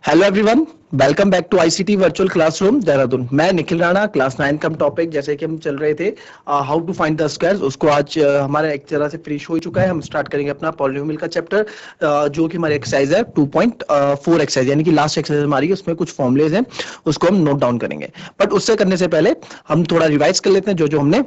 Hello everyone, welcome back to ICT virtual classroom Dehradun. मैं Nikhil Rana, class 9 का topic जैसे कि हम चल रहे थे how to find the squares, उसको आज हमारा एक तरह से फिनिश हो चुका है। हम स्टार्ट करेंगे अपना पॉलिनोमियल का चैप्टर, जो कि हमारी एक्सरसाइज है 2.4 एक्सरसाइज, यानी कि लास्ट एक्सरसाइज हमारी, उसमें कुछ फॉर्मुलेज हैं, उसको हम नोट डाउन करेंगे। बट उससे करने से पहले हम थोड़ा रिवाइज कर लेते हैं जो जो हमने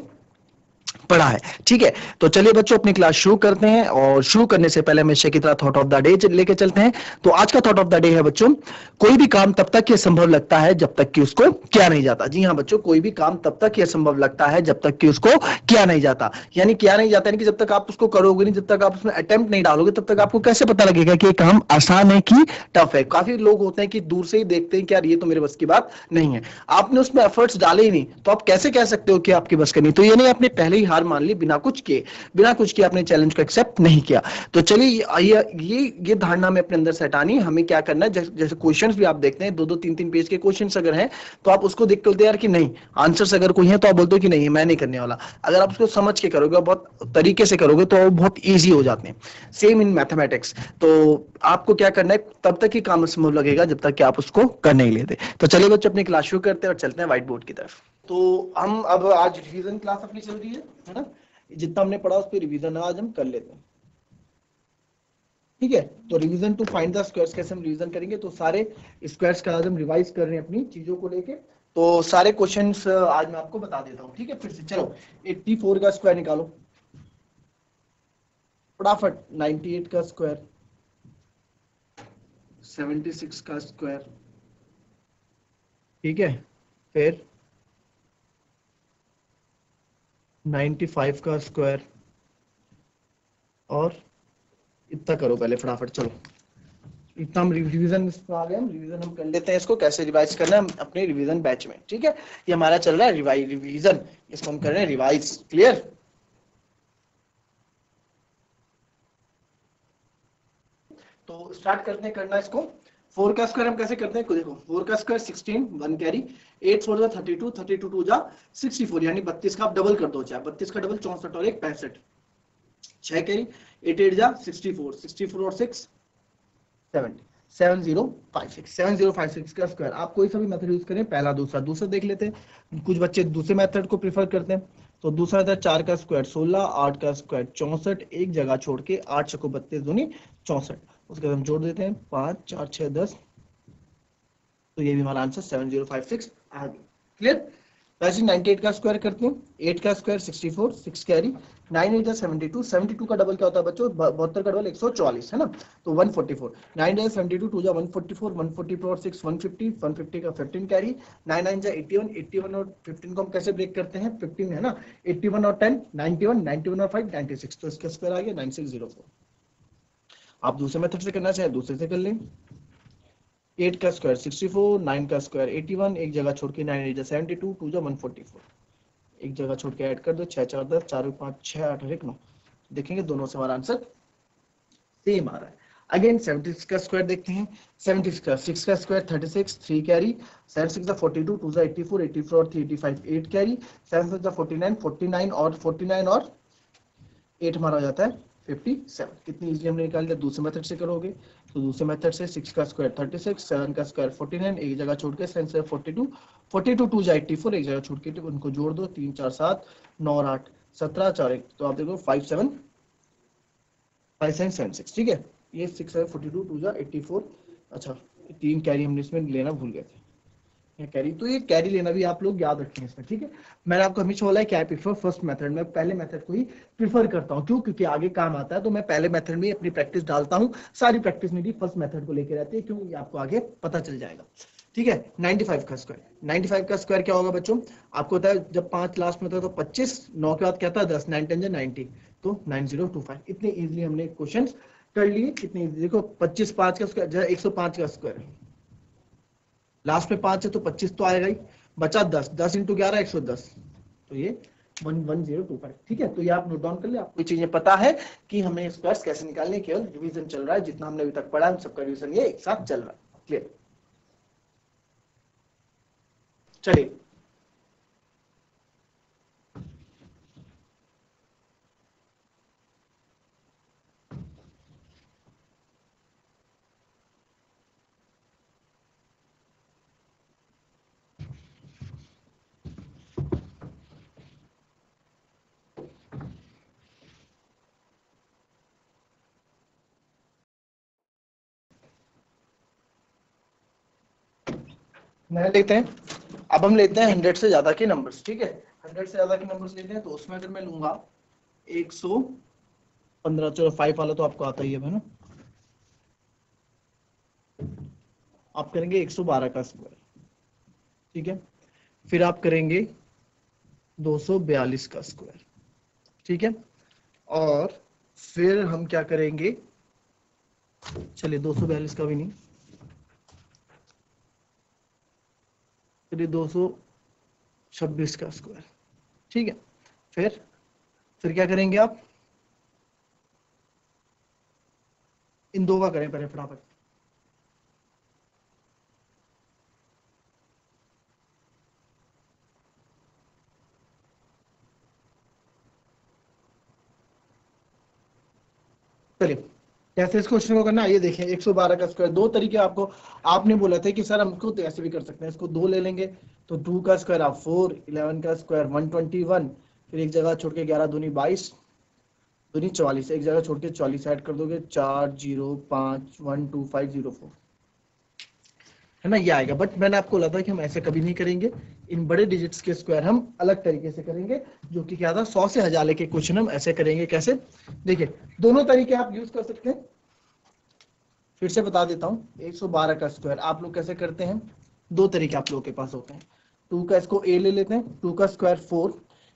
पढ़ा है। ठीक है, तो चलिए बच्चों अपनी क्लास शुरू करते हैं। और शुरू करने से पहले हमेशा की तरह थॉट ऑफ द डे लेके चलते हैं। तो आज का थॉट ऑफ द डे है बच्चों, कोई भी काम तब तक ये संभव लगता है जब तक कि उसको किया नहीं जाता। जी हाँ बच्चों, कोई भी काम तब तक ये संभव लगता है जब तक कि उसको किया नहीं जाता। यानी किया नहीं जाता, यानी कि जब तक आप उसको करोगे नहीं, जब तक आप उसमें अटेम्प्ट नहीं डालोगे, तब तक आपको कैसे पता लगेगा कि ये काम आसान है कि टफ है। काफी लोग होते हैं कि दूर से ही देखते हैं कि यार ये तो मेरे बस की बात नहीं है। आपने उसमें एफर्ट्स डाले ही नहीं, तो आप कैसे कह सकते हो कि आपकी बस का नहीं। तो ये नहीं आपने पहले ही हार मान ली बिना कुछ किए, बिना कुछ किए आपने चैलेंज को एक्सेप्ट नहीं किया। तो चलिए ये धारणा में अपने अंदर से हटानी। हमें क्या करना है, जैसे क्वेश्चंस भी आप देखते हैं, दो दो तीन तीन पेज के क्वेश्चंस अगर हैं, तो आप उसको देख के बोलते हैं यार कि नहीं, आंसर्स अगर कोई है तो आप बोलते हो कि नहीं मैं नहीं करने वाला। अगर आप उसको समझ के करोगे, बहुत तरीके से करोगे, तो वो बहुत ईजी हो जाते हैं। Same in mathematics. तो आपको क्या करना है, तब तक ही काम संभव लगेगा जब तक कि आप उसको कर नहीं लेते। तो चलिए बच्चों अपनी क्लास शुरू करते हैं और चलते हैं व्हाइट बोर्ड की तरफ। तो हम अब आज रिवीजन क्लास अपनी चल रही है ना। जितना हमने पढ़ा उस पर रिवीजन आज हम कर लेते हैं। ठीक है, तो revision to find the squares कैसे हम रिवीजन करेंगे। तो सारे स्क्वायर्स का आज हम रिवाइज कर रहे हैं अपनी चीजों को लेके। तो सारे क्वेश्चंस आज मैं आपको बता देता हूँ। ठीक है, फिर से चलो 84 का स्क्वायर निकालो फटाफट। 98 का स्क्वायर, 76 का स्क्वायर, ठीक है, फिर 95 का स्क्वायर, और इतना करो पहले फटाफट। चलो इतना हम रिवीजन आ गए, हम रिवीजन हम कर लेते हैं। इसको कैसे रिवाइज करना है अपने रिवीजन बैच में। ठीक है, ये हमारा चल रहा है रिवीजन, इसको हम कर रहे हैं रिवाइज। क्लियर। तो स्टार्ट करते हैं करना इसको। 4 का स्क्वायर हम कैसे करते हैं, देखो 4 का स्क्वायर 16, 1 कैरी, 8 4 जा 32, 32 2 जा 64, यानी 32 का आप डबल कर दो, चाहे 32 का डबल 64 और 1 65, 6 कैरी, 8 8 जा 64, 64 और 6 70, 7056 का स्क्वायर। आप कोई सा भी मेथड यूज करें, पहला दूसरा, दूसरा देख लेते हैं। कुछ बच्चे दूसरे मेथड को प्रीफर करते हैं। तो दूसरा मेथड 4 का स्क्वायर 16, 8 का स्क्वायर 64, एक जगह छोड़ के 8 छको 32 दूनी 64, उसके बाद हम जोड़ देते हैं 5 4 6 10। तो ये भी हमारा आंसर 7056 आ गया। क्लियर। वैसे 98 का स्क्वायर करते हैं, 8 का स्क्वायर 64, 6 कैरी, 9 8 72, 72 का डबल क्या होता है बच्चों, 72 का डबल 144 है ना, तो 144, 9 8 72 2 जा 144, 144 और 6 150, 150 का 15 कैरी, 9 9 जा 81, 81 और 15 को हम कैसे ब्रेक करते हैं, 15 है ना, 81 और 10 91, 91 और 5 96, तो इसका स्क्वायर आ गया 9604। आप दूसरे मेथड से करना चाहे दूसरे से कर लें। 8 का स्क्वायर 64, 9 का स्क्वायर 81, एक जगह छोड़ के 9 8 जा 72, 2 जा 144, एक जगह छोड़ के ऐड कर दो, 6 4 10, 4 5 6 8 और 1 9। देखेंगे दोनों से हमारा आंसर सेम आ रहा है। अगेन 76 का स्क्वायर देखते हैं। 76 का 6 का स्क्वायर 36, 3 कैरी, 7 6 जा 42, 2 जा 84, 84 और 3 85, 8 कैरी, 7 6 जा 49, 49 और 49 और 8 हमारा हो जाता है 57। कितनी इजीली हमने निकाल लिया। दूसरे मेथड से करोगे तो दूसरे मेथड से 6 का स्क्वायर 36, 7 का स्क्वायर 49, एक जगह छोड़ के 7 से 42, 42 2 जा 84, एक जगह छोड़ के उनको जोड़ दो, 3 4 7 9 और 8 17 4 1, तो आप देखो 57 5776। ठीक है, ये 6 है 42 2 जा 84। अच्छा, तीन कैरी हमने इसमें लेना भूल गए थे, कैरी, तो ये कैरी लेना भी आप लोग याद रखें इसमें। ठीक है, मैंने आपको हमेशा बोला है कि आई प्रीफर फर्स्ट मेथड में, पहले मेथड को ही प्रीफर करता हूं। क्यों? क्योंकि आगे काम आता है। तो मैं पहले मेथड में अपनी प्रैक्टिस डालता हूं, सारी प्रैक्टिस मेरी फर्स्ट मेथड को लेकर रहती है। क्यों? ये आपको आगे पता चल जाएगा। ठीक है, 95 का स्क्वायर, 95 का स्क्वायर क्या होगा बच्चों, आपको होता है जब 5 लास्ट में होता है तो 25, 9 के बाद क्या था 10, 9 10 90, तो 9025। इतने इजीली हमने क्वेश्चन कर लिए। कितने देखो, 25 5 का स्क्वायर 105 का स्क्वायर, लास्ट में 5 है तो 25 तो आएगा ही, बचा 10, 10 इंटू 11 110, तो ये 11025। ठीक है, तो ये आप नोट डाउन कर ले। आपको चीजें पता है कि हमें स्क्वायर्स कैसे निकालने, केवल रिवीजन चल रहा है। जितना हमने अभी तक पढ़ा है सबका रिवीजन ये एक साथ चल रहा है। क्लियर। चलिए नए लेते हैं। अब हम लेते हैं 100 से ज्यादा के नंबर्स, ठीक है, 100 से ज्यादा के नंबर्स लेते हैं। तो उसमें अगर मैं लूंगा 115, चलो 5 वाला तो आपको आता ही है ना। आप करेंगे 112 का स्क्वायर, ठीक है, फिर आप करेंगे 242 का स्क्वायर, ठीक है, और फिर हम क्या करेंगे, चलिए 242 का भी नहीं, चलिए 226 का स्क्वायर, ठीक है। फिर क्या करेंगे आप, इन दो का करें पहले फटाफट। चलिए कैसे इस क्वेश्चन को करना है ये देखें। 112 का स्क्वायर दो तरीके आपको, आपने बोला था कि सर हमको तो ऐसे भी कर सकते हैं, इसको दो ले लेंगे तो 2 का स्क्वायर आप 4, 11 का स्क्वायर 121, फिर एक जगह छोड़ के 11 दूनी 22 दूनी 44, एक जगह छोड़ के 44 ऐड कर दोगे 40512504, है ना, ये आएगा। बट मैंने आपको बोला था कि हम ऐसे कभी नहीं करेंगे, इन बड़े डिजिट्स के स्क्वायर हम अलग तरीके से करेंगे, जो कि क्या था 100 से 1000 लेके क्वेश्चन हम ऐसे करेंगे। कैसे, देखिए दोनों तरीके आप यूज कर सकते हैं। फिर से बता देता हूँ, 112 का स्क्वायर आप लोग कैसे करते हैं, दो तरीके आप लोगों के पास होते हैं। 2 का इसको ए ले लेते हैं, 2 का स्क्वायर 4,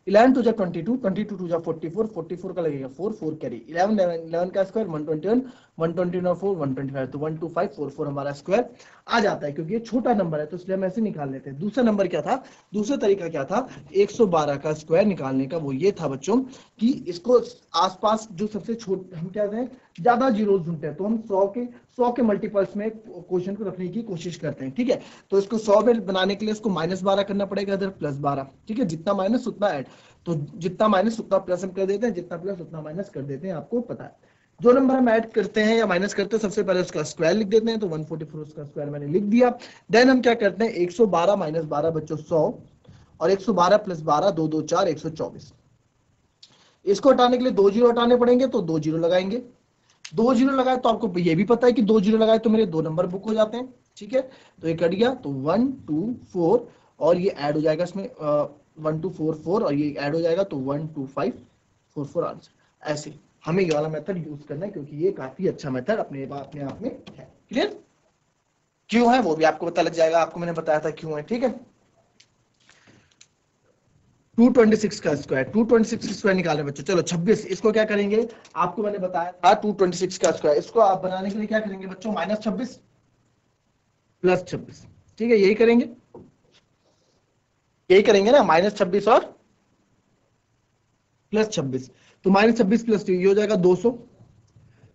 11 टू जा 22, 22 टू जा 44, 44 का लगेगा 4, 4 कैरी, 11 11 का स्क्वायर 121, 121 और 4 125, तो 12544 हमारा स्क्वायर आ जाता है। क्योंकि ये छोटा नंबर है तो इसलिए हम ऐसे निकाल लेते हैं। दूसरा नंबर क्या था, दूसरा तरीका क्या था 112 का स्क्वायर निकालने का, वो ये था बच्चों कि इसको आसपास जो सबसे छोटे, हम क्या हैं ज्यादा जीरो ढूंढते हैं, तो हम 100 के मल्टीपल्स में क्वेश्चन को रखने की कोशिश करते हैं, ठीक है। तो इसको 100 में बनाने के लिए इसको -12 करना पड़ेगा, इधर +12, ठीक है, जितना माइनस उतना ऐड, तो जितना माइनस उतना प्लस हम कर देते हैं, जितना प्लस उतना माइनस कर देते हैं, आपको पता है। जो नंबर हम ऐड करते हैं या माइनस करते हैं सबसे पहले उसका स्क्वायर लिख देते हैं, तो 144 उसका स्क्वायर मैंने लिख दिया। देन हम क्या करते हैं 112 - 12 बच्चों 100, और 112 + 12 2 2 4 124। इसको हटाने के लिए 2 जीरो हटाने पड़ेंगे, तो 2 जीरो लगाएंगे। 2 जीरो लगाए तो आपको ये भी पता है कि 2 जीरो लगाए तो मेरे 2 नंबर बुक हो जाते हैं, ठीक है। तो ये कट गया, तो 1 2 4 और ये ऐड हो जाएगा इसमें 1 2 4 4 और ये ऐड हो जाएगा, तो 1 2 5 4 4 आंसर। ऐसे हमें ये वाला मेथड यूज करना है क्योंकि ये काफी अच्छा मेथड अपने आप में है। क्लियर, क्यों है वो भी आपको पता लग जाएगा, आपको मैंने बताया था क्यों है, ठीक है। 226 का स्क्वायर, 226 का स्क्वायर निकालने बच्चों, चलो 26, इसको क्या करेंगे, आपको मैंने बताया था 226 का स्क्वायर, इसको आप बनाने के लिए क्या करेंगे बच्चों, -26 +26, ठीक है, यही करेंगे ना, -26 और +26, तो -26 + 2 ये हो जाएगा 200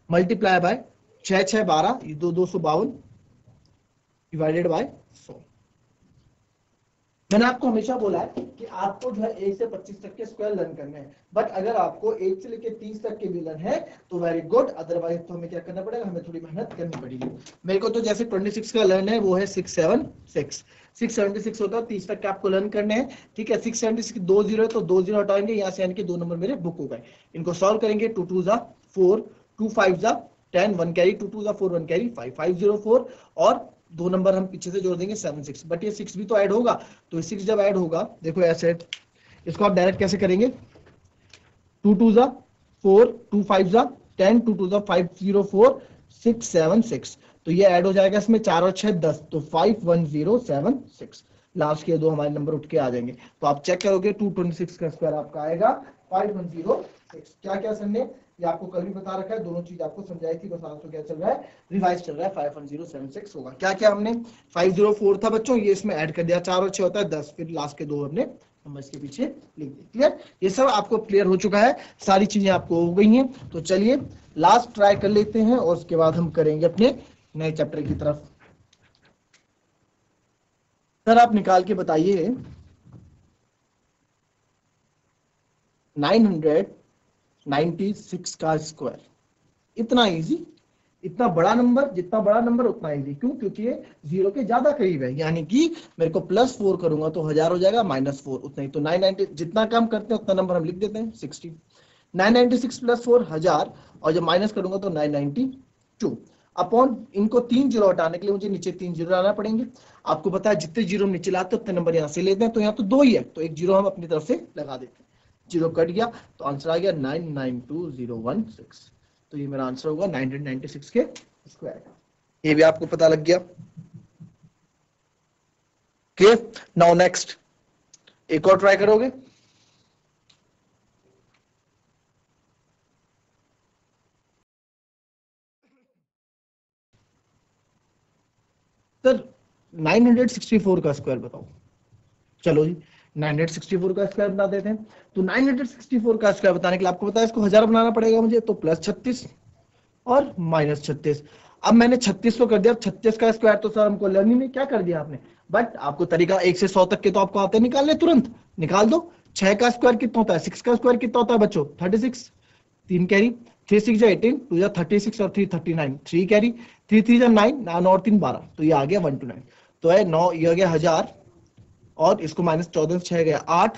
मल्टीप्लाई बाय 6 6 12, ये 252 डिवाइडेड बाय 100। मैंने आपको हमेशा बोला है कि आपको जो है 1 से 25 तक के स्क्वायर लर्न करने हैं, बट अगर आपको 1 से लेकर 30 तक के भी लर्न है तो वेरी गुड, अदरवाइज तो हमें क्या करना पड़ेगा, हमें थोड़ी मेहनत करनी पड़ेगी। मेरे को तो जैसे 26 का लर्न है वो है 676 होता है, 30 तक के आपको लर्न करने हैं, ठीक है। 676 2 जीरो है तो 2 जीरो हटाएंगे यहाँ से, यानी कि 2 नंबर मेरे बुक हो गए। इनको सॉल्व करेंगे, 2 2 जा 4, 2 5 जा 10, 1 कैरी, 2 2 जा 4, 1 कैरी 5, 504, और 2 नंबर हम पीछे से जोड़ देंगे 7 6, बट ये 6 भी तो ऐड होगा, तो 6 जब ऐड होगा, देखो ऐसे इसको आप डायरेक्ट कैसे करेंगे, 2 2 जा 4, 2 5 जा 10, 2 2 जा 504, 6 7 6, तो ये ऐड हो जाएगा इसमें 4 और 6 10, तो 51076, लास्ट के दो हमारे नंबर उठ के आ जाएंगे। तो आप चेक करोगे 226 का स्क्वायर आपका आएगा 5106। क्या क्या सर ने ये आपको कल भी बता रखा है, दोनों चीज आपको समझाई थी, बस आज तो क्या चल रहा है, रिवाइज चल रहा है। 51076 होगा। क्या क्या हमने, 504 था बच्चों, ये इसमें ऐड कर दिया, 4 और 6 होता है 10, फिर लास्ट के दो हमने नंबर के पीछे लिख दिए। क्लियर, ये सब आपको क्लियर हो चुका है, सारी चीजें आपको हो गई हैं। तो चलिए लास्ट ट्राई कर लेते हैं और उसके बाद हम करेंगे अपने नए चैप्टर की तरफ। सर आप निकाल के बताइए 996 का स्क्वायर, इतना इजी, इतना बड़ा नंबर, जितना बड़ा नंबर उतना इजी। क्यों, क्योंकि ये 0 के ज्यादा करीब है, यानी कि मेरे को +4 करूंगा तो 1000 हो जाएगा, -4 उतना ही, तो 990, जितना कम करते हैं उतना नंबर हम लिख देते हैं 60। 996 + 4 1000, और जब माइनस करूंगा तो 992। अपॉन इनको 3 जीरो हटाने के लिए मुझे नीचे 3 जीरो लाना पड़ेंगे। आपको पता है जितने जीरो नीचे लाते उतने नंबर यहाँ से लेते हैं, तो यहाँ तो 2 ही है, तो एक जीरो हम अपनी तरफ से लगा देते हैं। जीरो कट गया तो आंसर आ गया 992016। तो ये मेरा आंसर होगा 996 के स्क्वायर। ये भी आपको पता लग गया। क्लियर? नाउ नेक्स्ट एक और ट्राई करोगे? सर 964 का स्क्वायर बताओ। चलो जी 964 का स्क्वायर बता देते हैं। तो 964 का स्क्वायर बताने के लिए आपको पता है इसको 1000 बनाना पड़ेगा मुझे, तो प्लस 36 और माइनस 36। अब मैंने 36 को कर दिया, 36 का स्क्वायर तो सर हमको लर्निंग में क्या कर दिया आपने, बट आपको तरीका 1 से 100 तक के तो आपको आते हैं निकालने, तुरंत निकाल दो। 6 का स्क्वायर कितना होता है, 6 का स्क्वायर कितना होता है बच्चों, 36, 3 कैरी, 3 6 18, 2 जा 36 और 3 39, 3 कैरी, 3 3 जा 9, 9 और 3 12, तो ये आ गया 129। तो है 9, ये आ गया 1000 और इसको माइनस 14 से 6 गया 8,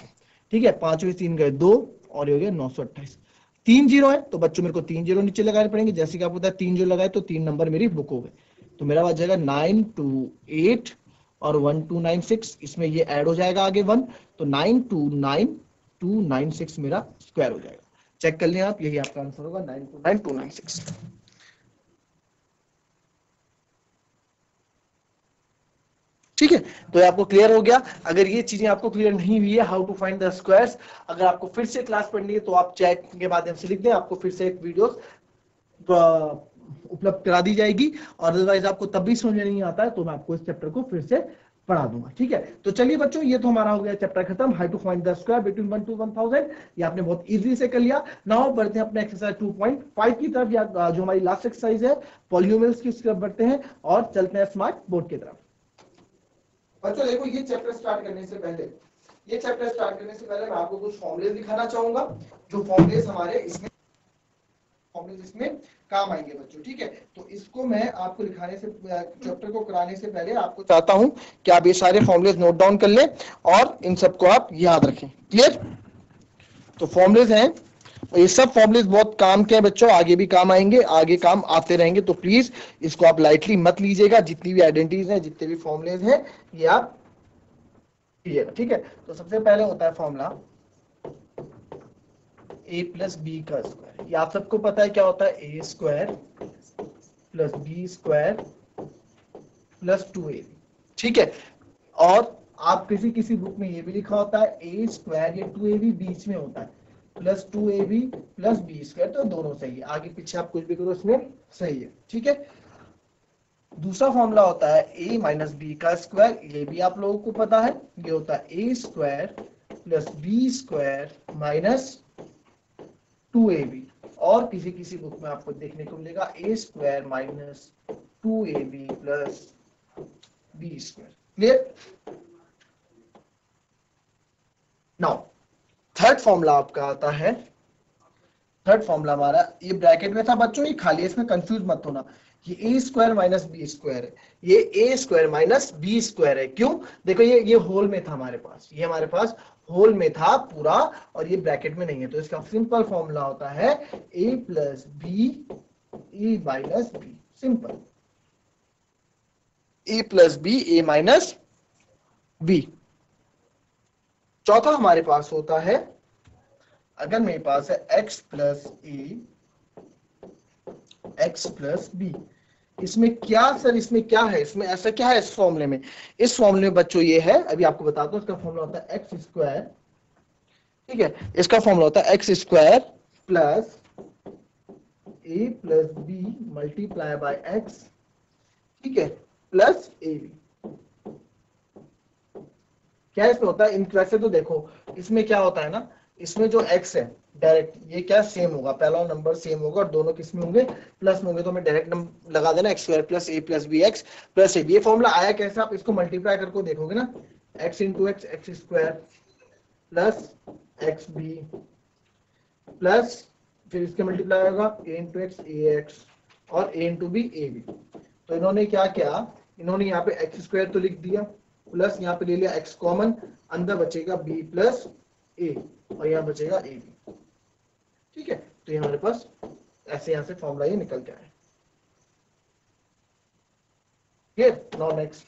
ठीक है, 5 में 3 गए 2 और ये हो गया 928। 3 जीरो है तो बच्चों मेरे को 3 जीरो नीचे लगाने पड़ेंगे, जैसे कि आपको पता है 3 जीरो लगाए तो 3 नंबर मेरी बुक हो गए। तो मेरा बच जाएगा 928 और 1296, इसमें ये ऐड हो जाएगा आगे 1, तो 929296 मेरा स्क्वायर हो जाएगा। चेक कर लें आप, यही आपका आंसर होगा 929296। ठीक है, तो ये आपको क्लियर हो गया। अगर ये चीजें आपको क्लियर नहीं हुई है, how to find the squares, अगर आपको फिर से क्लास पढ़नी है तो आप चैट के माध्यम से लिख दें, आपको फिर से एक वीडियोस उपलब्ध करा दी जाएगी। और अदरवाइज आपको तब भी समझ में नहीं आता है तो मैं आपको इस चैप्टर को फिर से पढ़ा दूंगा। ठीक है, तो चलिए बच्चों, ये तो हमारा हो गया चैप्टर खत्म, how to find the square between 1 to 1000। ये आपने बहुत इजीली से कर लिया। नाउ बढ़ते हैं अपने एक्सरसाइज 2.5 की तरफ, या जो हमारी लास्ट एक्सरसाइज है पॉलिनोमियल्स की, उसकी तरफ बढ़ते हैं और चलते हैं स्मार्ट बोर्ड की तरफ। बच्चों देखो, ये चैप्टर स्टार्ट करने से पहले मैं आपको कुछ फॉर्मूले दिखाना चाहूंगा, जो फॉर्मूले हमारे इसमें काम आएंगे बच्चों। ठीक है, तो इसको मैं आपको लिखाने से, चैप्टर को कराने से पहले आपको चाहता हूं कि आप ये सारे फॉर्मूले नोट डाउन कर लें और इन सबको आप याद रखें। क्लियर? तो फॉर्मूले हैं, ये सब फॉर्मूले बहुत काम के हैं बच्चों, आगे भी काम आएंगे, आगे काम आते रहेंगे, तो प्लीज इसको आप लाइटली मत लीजिएगा। जितनी भी आइडेंटिटीज हैं, जितने भी फॉर्मूले हैं, ये आप लीजिएगा। ठीक है, तो सबसे पहले होता है फॉर्मूला a प्लस बी का स्क्वायर। ये आप सबको पता है क्या होता है, A square plus B square plus 2ab। ठीक है, और आप किसी बुक में ये भी लिखा होता है ए स्क्वायर, ये 2ab बीच में होता है, plus 2ab plus B square, तो दोनों सही है, आगे पीछे आप कुछ भी करो इसमें सही है। ठीक है, दूसरा फॉर्मूला होता है a माइनस बी का स्क्वायर, ये भी आप लोगों को पता है, ये होता है A square plus B square minus 2ab, और किसी बुक में आपको देखने को मिलेगा A square minus 2ab plus B square. Clear? Now third formula आपका आता है, थर्ड फॉर्मूला हमारा, ये ब्रैकेट में था बच्चों, ये खाली है, इसमें कंफ्यूज मत होना, ये ए स्क्वायर माइनस बी स्क्वायर है, ये ए स्क्वायर माइनस बी स्क्वायर है। क्यों? देखो ये होल में था हमारे पास, ये हमारे पास होल में था पूरा, और ये ब्रैकेट में नहीं है, तो इसका सिंपल फॉर्मूला होता है A plus B A minus B, simple, A plus B A minus B. चौथा हमारे पास होता है, अगर मेरे पास है x प्लस ए एक्स प्लस बी, इसमें क्या सर, इसमें क्या है, इसमें ऐसा क्या है इस फॉर्मूले में? इस फॉर्मूले में बच्चों ये है, अभी आपको बताता हूं, इसका फॉर्मूला होता है एक्स स्क्वायर। ठीक है, इसका फॉर्मूला होता है x square plus a plus b multiply by x, ठीक है, प्लस ए बी। क्या इसमें होता है, वैसे तो देखो इसमें क्या होता है ना, इसमें जो x है डायरेक्ट ये क्या सेम होगा, पहला नंबर सेम होगा, और दोनों किस में होंगे, प्लस में होंगे, तो हमें डायरेक्ट नंबर लगा देना x square plus a plus b x plus a b. ये फॉर्मूला आया कैसे, आप इसको मल्टीप्लाई करके देखोगे ना, x into x x square plus x b plus फिर इसके मल्टीप्लाई होगा a into x a x और a into b a b. तो इन्होंने क्या किया, इन्होंने यहाँ पे एक्स स्क्वायर तो लिख दिया, प्लस यहाँ पे ले लिया x कॉमन, अंदर बचेगा b प्लस a और यहाँ बचेगा a b। ठीक है, तो ये हमारे पास ऐसे यहाँ से फॉर्मूला ये निकल के आए। Clear. Now next,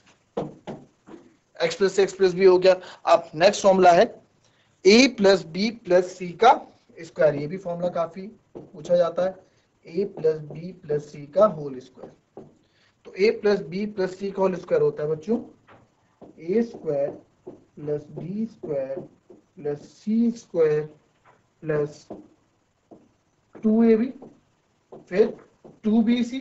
X plus X plus B हो गया। अब नेक्स्ट फॉर्मूला है A plus B plus C का स्क्वायर। ये भी फॉर्मूला काफी पूछा जाता है, A plus B plus C का होल स्क्वायर। तो A plus B plus C का होल स्क्वायर होता है बच्चों A square plus B square plus C square plus 2ab, फिर 2bc,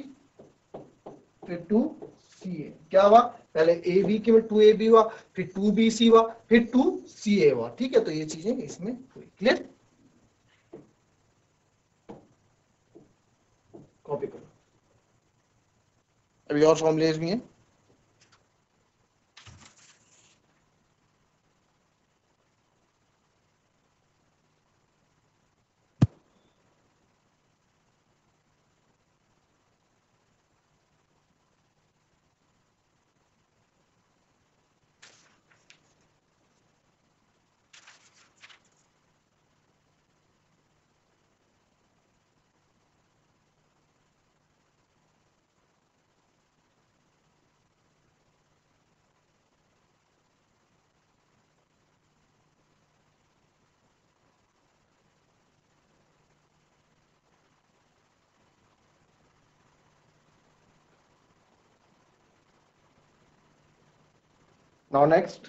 फिर 2ca। क्या हुआ, पहले ए बी के बाद 2ab हुआ, फिर 2bc हुआ, फिर 2ca हुआ। ठीक है, तो ये चीजें इसमें हुई। क्लियर, कॉपी करो। अभी और फॉर्मूलेज भी हैं। नाउ नेक्स्ट,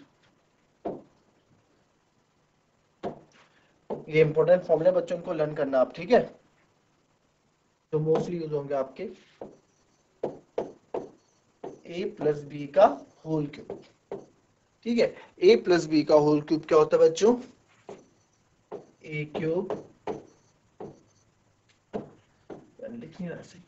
ये इंपॉर्टेंट फॉर्मूले बच्चों को लर्न करना आप। ठीक है, तो मोस्टली यूज होंगे आपके ए प्लस बी का होल क्यूब। ठीक है, ए प्लस बी का होल क्यूब क्या होता है बच्चों, ए क्यूब, लिख नहीं रहा सही,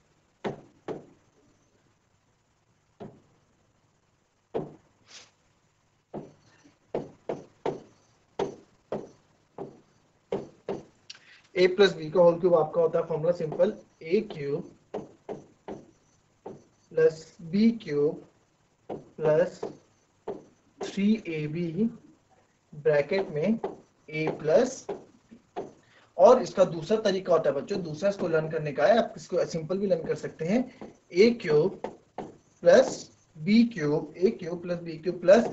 ए प्लस बी का होल क्यूब आपका होता है formula simple, A cube plus B cube plus 3ab bracket में a प्लस। और इसका दूसरा तरीका होता है बच्चों, दूसरा इसको लर्न करने का है, आप इसको सिंपल भी लर्न कर सकते हैं, a cube plus B cube, a cube plus B cube plus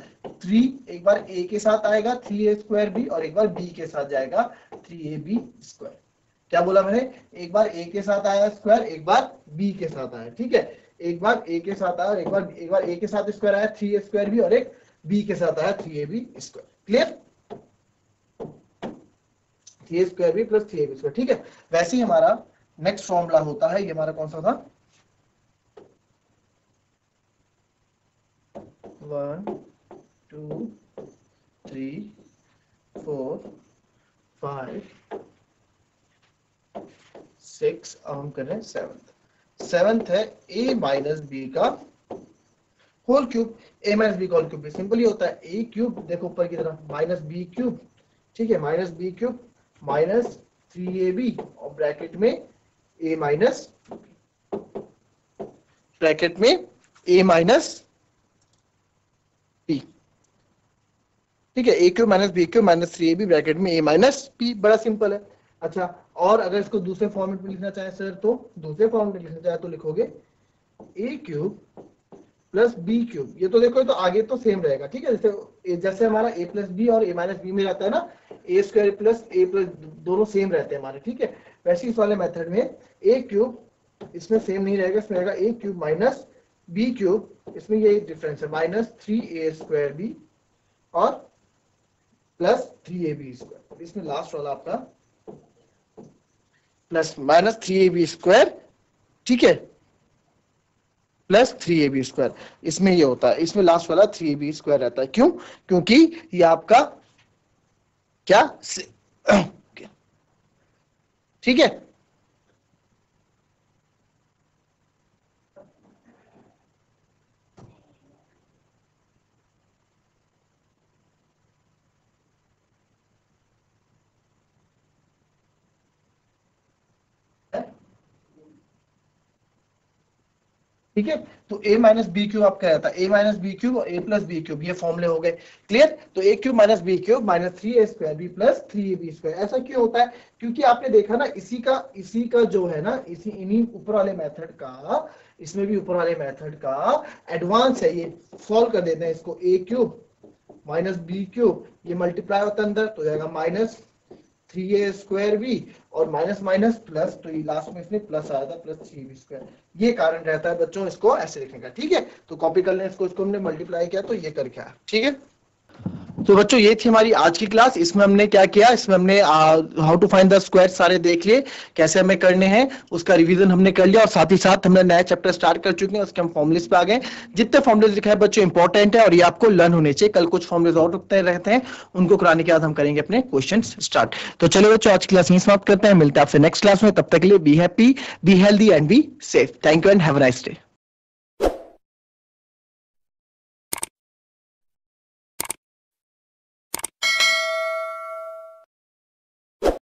3, एक बार a के साथ आएगा 3a स्क्वायर b और एक बार b के साथ जाएगा 3ab स्क्वायर। क्या बोला मैंने, एक बार a के साथ आया स्क्वायर, एक बार b के साथ आया। ठीक है, एक बार a के साथ आया और एक बार a के साथ स्क्वायर आया 3a स्क्वायर b और एक b के साथ आया 3ab square. Clear, 3a square b plus 3ab square. ठीक है, वैसे ही हमारा नेक्स्ट फॉर्मूला होता है, ये हमारा कौन सा था, 1 2 3 4 5 6, अब हम कर रहे हैं सेवंथ है a माइनस बी का whole cube. a minus b का होल क्यूब भी सिंपल ही होता है, a क्यूब देखो ऊपर की तरफ माइनस बी क्यूब। ठीक है, minus B cube minus 3ab और ब्रैकेट में a माइनस, ब्रैकेट में a माइनस p। ठीक है, a cube minus B cube minus 3ab bracket में a माइनस p, बड़ा सिंपल है। अच्छा, और अगर इसको दूसरे फॉर्मेट में लिखना चाहे सर, तो दूसरे फॉर्मेट में लिखना चाहे तो लिखोगे a cube plus B cube. ये तो देखो, ये तो आगे तो सेम रहेगा। ठीक है, जैसे हमारा a प्लस बी और a माइनस बी में रहता है ना, ए स्क्वायर प्लस ए प्लस, दोनों सेम रहते हैं हमारे। ठीक है, वैसे इस वाले मेथड में a क्यूब इसमें सेम नहीं रहेगा, इसमें रहेगा a cube minus B cube, इसमें ये डिफरेंस है माइनस 3a स्क्वायर बी और प्लस 3ab स्क्वायर। इसमें लास्ट वाला आपका प्लस माइनस 3ab स्क्वायर, ठीक है, प्लस 3ab स्क्वायर, इसमें ये होता है, इसमें लास्ट वाला 3ab स्क्वायर रहता है। क्यों, क्योंकि ये आपका क्या ठीक है, ठीक है। तो a माइनस बी क्यूब आपका रहता है, a माइनस बी क्यूब और a प्लस बी क्यूब, ये फॉर्मूले हो गए। क्लियर, तो a cube minus B cube minus 3a square B plus 3ab square. ऐसा क्यों होता है, क्योंकि आपने देखा ना, इसी का जो है ना, इन्हीं ऊपर वाले मेथड का इसमें भी ऊपर वाले मेथड का एडवांस है, ये सॉल्व कर देते हैं इसको। ए क्यूब माइनस बी क्यूब, ये मल्टीप्लाई होता है अंदर तो हो जाएगा माइनस 3a स्क्वायर बी, और माइनस माइनस प्लस, तो ये लास्ट में इसमें प्लस आया था प्लस 3b स्क्वायर। ये कारण रहता है बच्चों इसको ऐसे लिखने का, ठीक है। तो कॉपी कर लें इसको हमने मल्टीप्लाई किया तो ये करके आया, ठीक है। तो बच्चों ये थी हमारी आज की क्लास। इसमें हमने क्या किया, इसमें हमने how to find the square सारे देख लिए, कैसे हमें करने हैं उसका रिवीजन हमने कर लिया, और साथ ही साथ हमने नया चैप्टर स्टार्ट कर चुके हैं, उसके हम फॉर्मुलेस पे आ गए। जितने फॉर्मुलेस लिखा है बच्चों इंपॉर्टेंट है और ये आपको लर्न होने चाहिए। कल कुछ फॉर्मुलेस और रुकते रहते हैं, उनको कराने के बाद हम करेंगे अपने क्वेश्चन स्टार्ट। तो चलो बच्चों आज की क्लास यहीं समाप्त करते हैं, मिलते हैं आपसे नेक्स्ट क्लास में। तब तक के लिए be happy, be healthy and be safe. Thank you and have a nice day.